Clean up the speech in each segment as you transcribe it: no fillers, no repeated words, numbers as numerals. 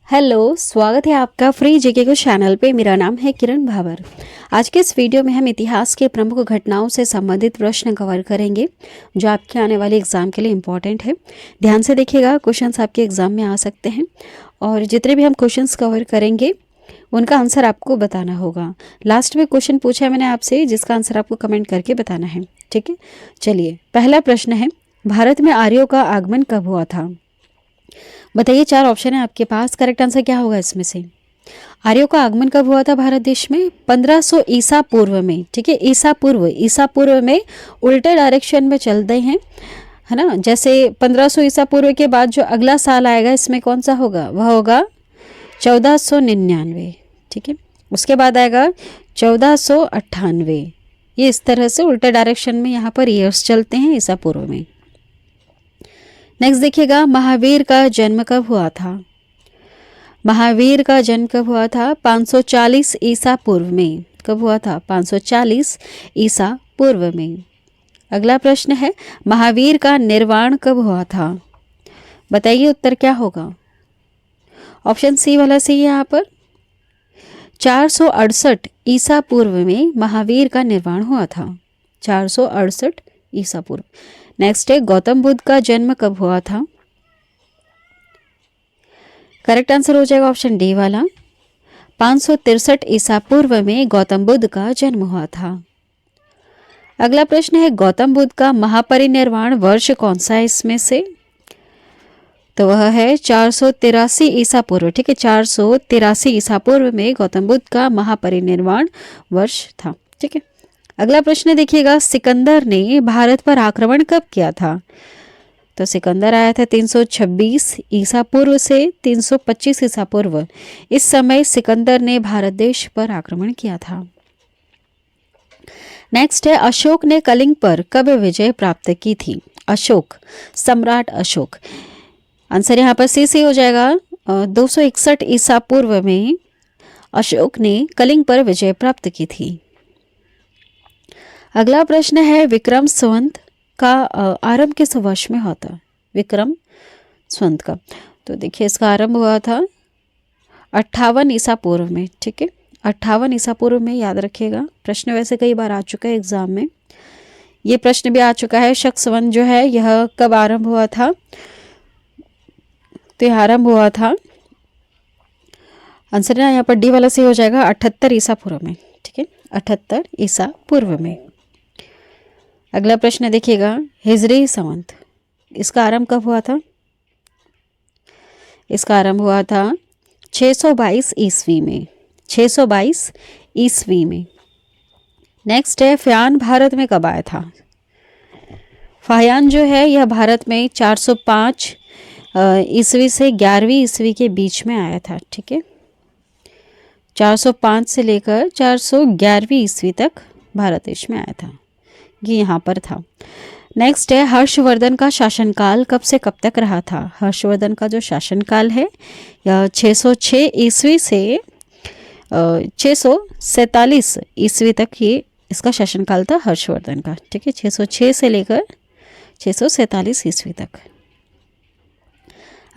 Hello, स्वागत है आपका फ्री जीके को चैनल पे। मेरा नाम है किरण भावर। आज के इस वीडियो में हम इतिहास के प्रमुख घटनाओं से संबंधित प्रश्न कवर करेंगे जो आपके आने वाले एग्जाम के लिए इम्पॉर्टेंट है। ध्यान से देखिएगा, क्वेश्चंस आपके एग्जाम में आ सकते हैं और जितने भी हम क्वेश्चंस कवर करेंगे उनका आंसर आपको बताना होगा। लास्ट में क्वेश्चन पूछा है मैंने आपसे, जिसका आंसर आपको कमेंट करके बताना है। ठीक है, चलिए पहला प्रश्न है, भारत में आर्यों का आगमन कब हुआ था? बताइए, 4 ऑप्शन है आपके पास। करेक्ट आंसर क्या होगा इसमें से? आर्यों का आगमन कब हुआ था भारत देश में? 1500 ईसा पूर्व में। ठीक है, ईसा पूर्व में उल्टे डायरेक्शन में चलते हैं, है ना। जैसे 1500 ईसा पूर्व के बाद जो अगला साल आएगा इसमें कौन सा होगा? वह होगा 1499। ठीक है, उसके बाद आएगा 1498। ये इस तरह से उल्टे डायरेक्शन में यहाँ पर ईयर्स चलते हैं ईसा पूर्व में। नेक्स्ट देखिएगा, महावीर का जन्म कब हुआ था? महावीर का जन्म कब हुआ था? 540 ईसा पूर्व में। कब हुआ था? 540 ईसा पूर्व में। अगला प्रश्न है, महावीर का निर्वाण कब हुआ था? बताइए उत्तर क्या होगा? ऑप्शन सी वाला सही है यहाँ पर। 468 ईसा पूर्व में महावीर का निर्वाण हुआ था। 468 ईसा पूर्व। नेक्स्ट है, गौतम बुद्ध का जन्म कब हुआ था? करेक्ट आंसर हो जाएगा ऑप्शन डी वाला। 563 ईसा पूर्व में गौतम बुद्ध का जन्म हुआ था। अगला प्रश्न है, गौतम बुद्ध का महापरिनिर्वाण वर्ष कौन सा है इसमें से? तो वह है 483 ईसा पूर्व। ठीक है, 483 ईसा पूर्व में गौतम बुद्ध का महापरिनिर्वाण वर्ष था। ठीक है, अगला प्रश्न देखिएगा, सिकंदर ने भारत पर आक्रमण कब किया था? तो सिकंदर आया था 326 ईसा पूर्व से 325 ईसा पूर्व। इस समय सिकंदर ने भारत देश पर आक्रमण किया था। नेक्स्ट है, अशोक ने कलिंग पर कब विजय प्राप्त की थी? अशोक, सम्राट अशोक। आंसर यहाँ पर सी हो जाएगा। 261 ईसा पूर्व में अशोक ने कलिंग पर विजय प्राप्त की थी। अगला प्रश्न है, विक्रम संवत का आरंभ किस वर्ष में होता? विक्रम संवत का, तो देखिए इसका आरंभ हुआ था 58 ईसा पूर्व में। ठीक है, 58 ईसा पूर्व में, याद रखिएगा। प्रश्न वैसे कई बार आ चुका है एग्जाम में, ये प्रश्न भी आ चुका है। शक संवत जो है यह कब आरंभ हुआ था? तो यह आरंभ हुआ था, आंसर ना यहाँ पर डी वाला सही हो जाएगा, 78 ईसा पूर्व में। ठीक है, 78 ईसा पूर्व में। अगला प्रश्न देखिएगा, हिजरी संवत, इसका आरंभ कब हुआ था? इसका आरंभ हुआ था 622 ईस्वी में। 622 ईस्वी में। नेक्स्ट है, फयान भारत में कब आया था? फयान जो है यह भारत में 405 ईस्वी से 11वीं ईस्वी के बीच में आया था। ठीक है, 405 से लेकर 411वीं ईस्वी तक भारत देश में आया था, ये यहाँ पर था। नेक्स्ट है, हर्षवर्धन का शासनकाल कब से कब तक रहा था? हर्षवर्धन का जो शासनकाल है यह 606 ईस्वी से 647 ईस्वी तक ये इसका शासनकाल था हर्षवर्धन का। ठीक है, 606 से लेकर 647 ईस्वी तक।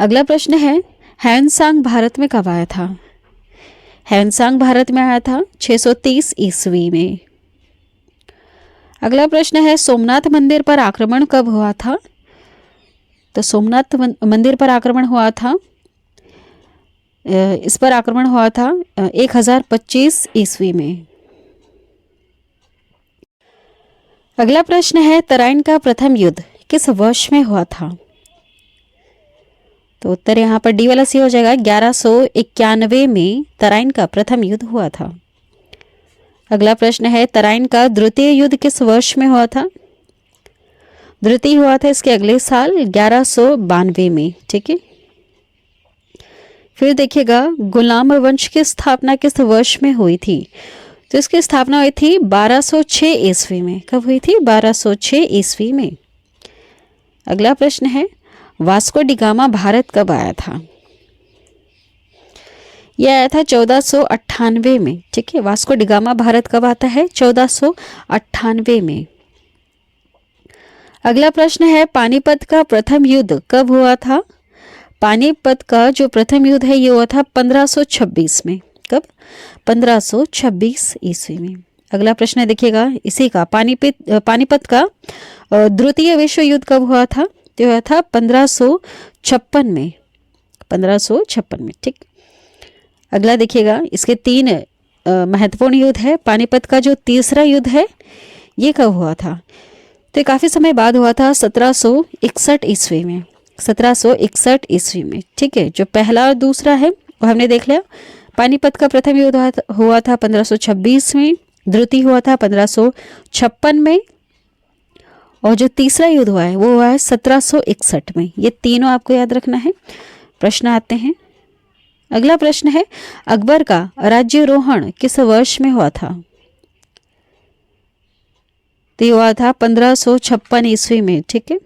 अगला प्रश्न है, हैनसांग भारत में कब आया था? हैनसांग भारत में आया था 630 ईस्वी में। अगला प्रश्न है, सोमनाथ मंदिर पर आक्रमण कब हुआ था? तो सोमनाथ मंदिर पर आक्रमण हुआ था, इस पर आक्रमण हुआ था 1025 ईस्वी में। अगला प्रश्न है, तराइन का प्रथम युद्ध किस वर्ष में हुआ था? तो उत्तर यहाँ पर डी वाला सी हो जाएगा, 1191 में तराइन का प्रथम युद्ध हुआ था। अगला प्रश्न है, तराइन का द्वितीय युद्ध किस वर्ष में हुआ था? द्वितीय हुआ था इसके अगले साल 1192 में। ठीक है, फिर देखिएगा, गुलाम वंश की स्थापना किस वर्ष में हुई थी? तो इसकी स्थापना हुई थी 1206 ईस्वी में। कब हुई थी? 1206 ईस्वी में। अगला प्रश्न है, वास्को डी गामा भारत कब आया था? यह आया था 1498 में। ठीक है, वास्को डी गामा भारत कब आता है? 1498 में। अगला प्रश्न है, पानीपत का प्रथम युद्ध कब हुआ था? पानीपत का जो प्रथम युद्ध है ये हुआ था 1526 में। कब? 1526 ईस्वी में। अगला प्रश्न देखिएगा इसी का, पानीपत का द्वितीय विश्व युद्ध कब हुआ था? तो हुआ था 1556 में। 1556 में, ठीक। अगला देखिएगा, इसके 3 महत्वपूर्ण युद्ध है। पानीपत का जो तीसरा युद्ध है ये कब हुआ था? तो काफ़ी समय बाद हुआ था, 1761 ईस्वी में। 1761 ईस्वी में, ठीक है। जो पहला और दूसरा है वो हमने देख लिया। पानीपत का प्रथम युद्ध हुआ था 1526 में, द्वितीय हुआ था 1556 में, और जो तीसरा युद्ध हुआ है वो हुआ है 1761 में। ये तीनों आपको याद रखना है। प्रश्न आते हैं। अगला प्रश्न है, अकबर का राज्यारोहण किस वर्ष में हुआ था? तो ये हुआ था 1556 ईस्वी में, ठीक है।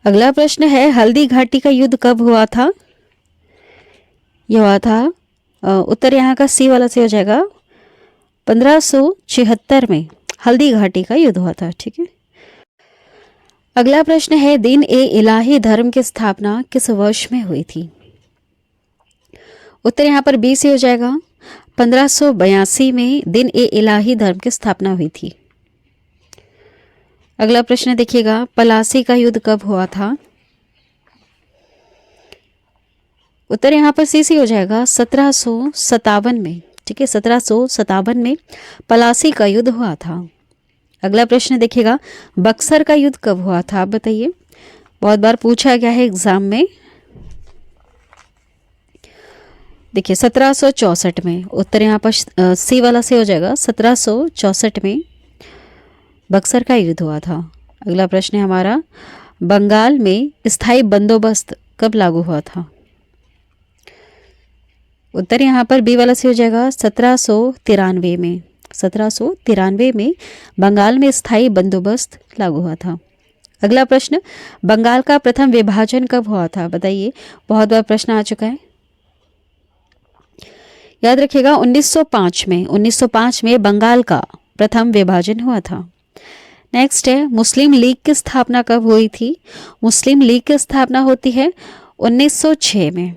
अगला प्रश्न है, हल्दी घाटी का युद्ध कब हुआ था? यह हुआ था, उत्तर यहाँ का सी वाला से हो जाएगा, 1576 में हल्दी घाटी का युद्ध हुआ था, ठीक है। अगला प्रश्न है, दीन ए इलाही धर्म की स्थापना किस वर्ष में हुई थी? उत्तर यहाँ पर बी से हो जाएगा, 1582 में दीन ए इलाही धर्म की स्थापना हुई थी। अगला प्रश्न देखिएगा, पलासी का युद्ध कब हुआ था? उत्तर यहाँ पर सी हो जाएगा, 1757 में, ठीक है। 1757 में पलासी का युद्ध हुआ था। अगला प्रश्न देखिएगा, बक्सर का युद्ध कब हुआ था? आप बताइए, बहुत बार पूछा गया है एग्जाम में। देखिए 1764 में, उत्तर यहाँ पर सी वाला से हो जाएगा, 1764 में बक्सर का युद्ध हुआ था। अगला प्रश्न है हमारा, बंगाल में स्थायी बंदोबस्त कब लागू हुआ था? उत्तर यहाँ पर बी वाला से हो जाएगा, 1793 में। 1793 में बंगाल में स्थायी बंदोबस्त लागू हुआ था। अगला प्रश्न, बंगाल का प्रथम विभाजन कब हुआ था? बताइए, बहुत बार प्रश्न आ चुका है, याद रखिएगा। 1905 में। 1905 में बंगाल का प्रथम विभाजन हुआ था। नेक्स्ट है, मुस्लिम लीग की स्थापना कब हुई थी? मुस्लिम लीग की स्थापना होती है 1906 में।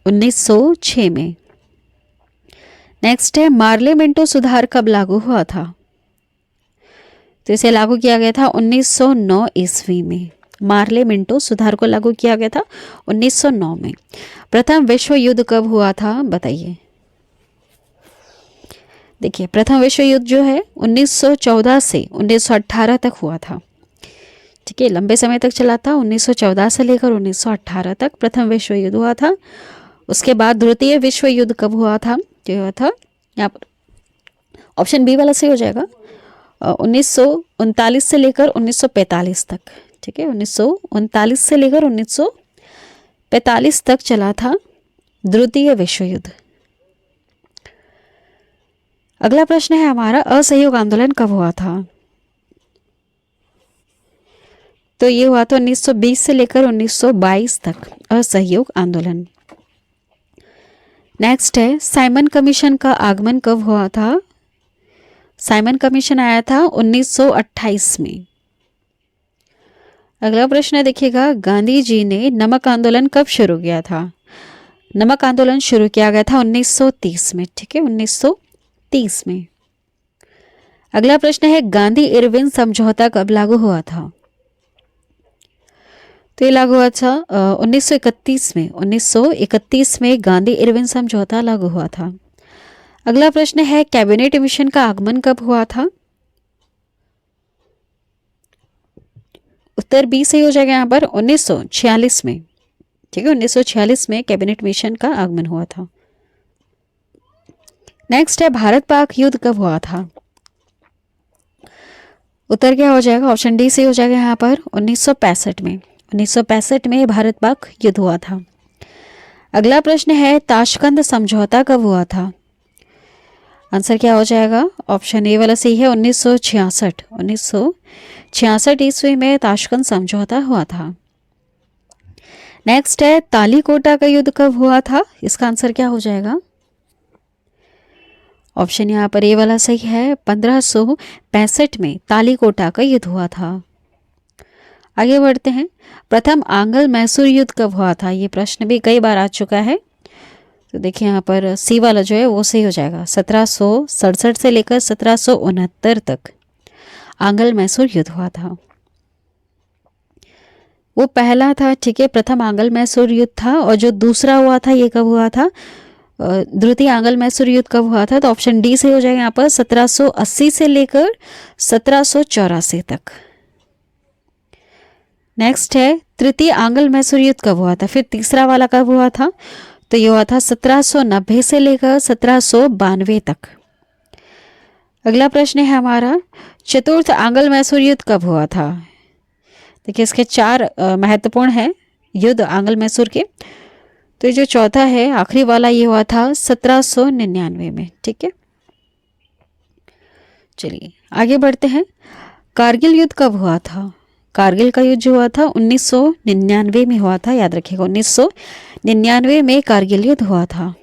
1906 में। नेक्स्ट है, मार्लियामेंटो सुधार कब लागू हुआ था? तो इसे लागू किया गया था 1909 ईस्वी में। मार्लियामेंटो सुधार को लागू किया गया था 1909 में। प्रथम विश्व युद्ध कब हुआ था? बताइए। देखिए, प्रथम विश्व युद्ध जो है 1914 से 1918 तक हुआ था, ठीक है। लंबे समय तक चला था, 1914 से लेकर 1918 तक प्रथम विश्व युद्ध हुआ था। उसके बाद द्वितीय विश्व युद्ध कब हुआ था? जो हुआ था यहाँ पर ऑप्शन बी वाला से हो जाएगा, 1939 से लेकर 1945 तक, ठीक है। 1939 से लेकर 1945 तक चला था द्वितीय विश्व युद्ध। अगला प्रश्न है हमारा, असहयोग आंदोलन कब हुआ था? तो ये हुआ था 1920 से लेकर 1922 तक, असहयोग आंदोलन। नेक्स्ट है, साइमन कमीशन का आगमन कब हुआ था? साइमन कमीशन आया था 1928 में। अगला प्रश्न देखिएगा, गांधी जी ने नमक आंदोलन कब शुरू किया था? नमक आंदोलन शुरू किया गया था 1930 में, ठीक है, 1930 में। अगला प्रश्न है, गांधी इरविन समझौता कब लागू हुआ था? तो ये लागू हुआ था 1931 में। 1931 में गांधी इरविन समझौता लागू हुआ था। अगला प्रश्न है, कैबिनेट मिशन का आगमन कब हुआ था? उत्तर बी सही हो जाएगा यहाँ पर, 1946 में, ठीक है। 1946 में कैबिनेट मिशन का आगमन हुआ था। नेक्स्ट है, भारत पाक युद्ध कब हुआ था? उत्तर क्या हो जाएगा? ऑप्शन डी से हो जाएगा यहाँ पर, 1965 में। 1965 में भारत पाक युद्ध हुआ था। अगला प्रश्न है, ताशकंद समझौता कब हुआ था? आंसर क्या हो जाएगा? ऑप्शन ए वाला सही है, 1966। 1966 ईस्वी में ताशकंद समझौता हुआ था। नेक्स्ट है, तालीकोटा का युद्ध कब हुआ था? इसका आंसर क्या हो जाएगा? ऑप्शन यहाँ पर ए वाला सही है, 1565 में तालीकोटा का युद्ध हुआ था। आगे बढ़ते हैं, प्रथम आंग्ल मैसूर युद्ध कब हुआ था? ये प्रश्न भी कई बार आ चुका है। तो देखिए यहाँ पर सी वाला जो है वो सही हो जाएगा। 1767 से लेकर 1769 तक आंग्ल मैसूर युद्ध हुआ था। वो पहला था, ठीक है, प्रथम आंग्ल मैसूर युद्ध था। और जो दूसरा हुआ था ये कब हुआ था? द्वितीय आंग्ल मैसूर युद्ध कब हुआ था? तो ऑप्शन डी से हो जाएगा यहाँ पर 1780 से लेकर 1784 तक। नेक्स्ट है, तृतीय आंग्ल मैसूर युद्ध कब हुआ था? फिर तीसरा वाला कब हुआ था? तो ये हुआ था 1790 से लेकर 1792 तक। अगला प्रश्न है हमारा, चतुर्थ आंग्ल मैसूर युद्ध कब हुआ था? देखिए इसके 4 महत्वपूर्ण हैं युद्ध आंग्ल मैसूर के। तो ये जो चौथा है आखिरी वाला ये हुआ था 1799 में, ठीक है। चलिए आगे बढ़ते हैं, कारगिल युद्ध कब हुआ था? कारगिल का युद्ध जो हुआ था 1999 में हुआ था, याद रखिएगा 1999 में कारगिल युद्ध हुआ था।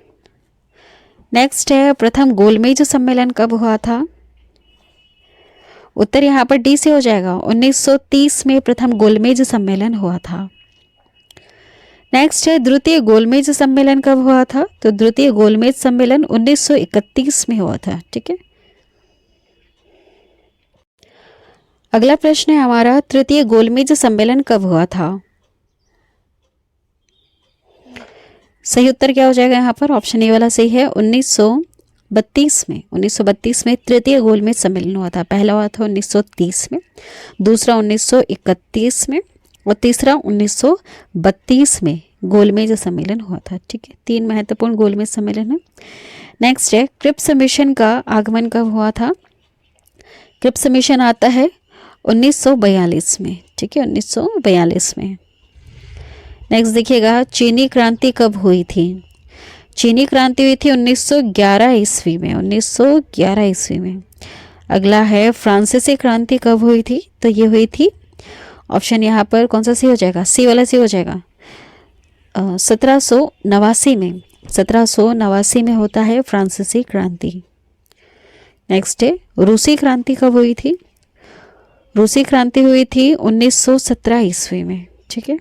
नेक्स्ट है, प्रथम गोलमेज सम्मेलन कब हुआ था? उत्तर यहाँ पर डी से हो जाएगा, 1930 में प्रथम गोलमेज सम्मेलन हुआ था। नेक्स्ट है, द्वितीय गोलमेज सम्मेलन कब हुआ था? तो द्वितीय गोलमेज सम्मेलन 1931 में हुआ था, ठीक है। अगला प्रश्न है हमारा, तृतीय गोलमेज सम्मेलन कब हुआ था? सही उत्तर क्या हो जाएगा यहाँ पर? ऑप्शन ए वाला सही है, 1932 में। 1932 में तृतीय गोलमेज सम्मेलन हुआ था। पहला हुआ था 1930 में, दूसरा 1931 में और तीसरा 1932 में गोलमेज सम्मेलन हुआ था, ठीक है। 3 महत्वपूर्ण गोलमेज सम्मेलन है। नेक्स्ट है, क्रिप्स मिशन का आगमन कब हुआ था? क्रिप्स मिशन आता है 1942 में, ठीक है, 1942 में। नेक्स्ट देखिएगा, चीनी क्रांति कब हुई थी? चीनी क्रांति हुई थी 1911 ईस्वी में, 1911 ईस्वी में। अगला है, फ्रांसीसी क्रांति कब हुई थी? तो ये हुई थी, ऑप्शन यहाँ पर कौन सा सी हो जाएगा? सी वाला सी हो जाएगा, 1789 में। 1789 में होता है फ्रांसीसी क्रांति। नेक्स्ट है, रूसी क्रांति कब हुई थी? रूसी क्रांति हुई थी 1917 ईस्वी में, ठीक है।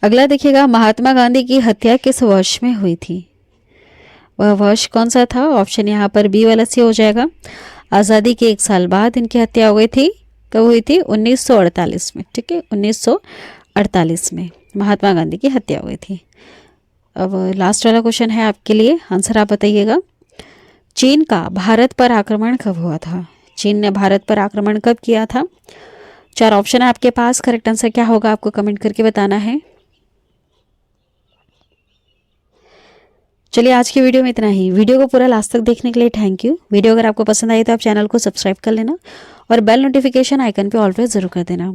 अगला देखिएगा, महात्मा गांधी की हत्या किस वर्ष में हुई थी? वह वर्ष कौन सा था? ऑप्शन यहाँ पर बी वाला सी हो जाएगा, आज़ादी के 1 साल बाद इनकी हत्या हो गई थी। कब हुई थी? 1948 में, ठीक है, 1948 में महात्मा गांधी की हत्या हुई थी। अब लास्ट वाला क्वेश्चन है आपके लिए, आंसर आप बताइएगा। चीन का भारत पर आक्रमण कब हुआ था? चीन ने भारत पर आक्रमण कब किया था? 4 ऑप्शन है आपके पास, करेक्ट आंसर क्या होगा आपको कमेंट करके बताना है। चलिए आज की वीडियो में इतना ही। वीडियो को पूरा लास्ट तक देखने के लिए थैंक यू। वीडियो अगर आपको पसंद आई तो आप चैनल को सब्सक्राइब कर लेना और बेल नोटिफिकेशन आइकन पे ऑल पे जरूर कर देना।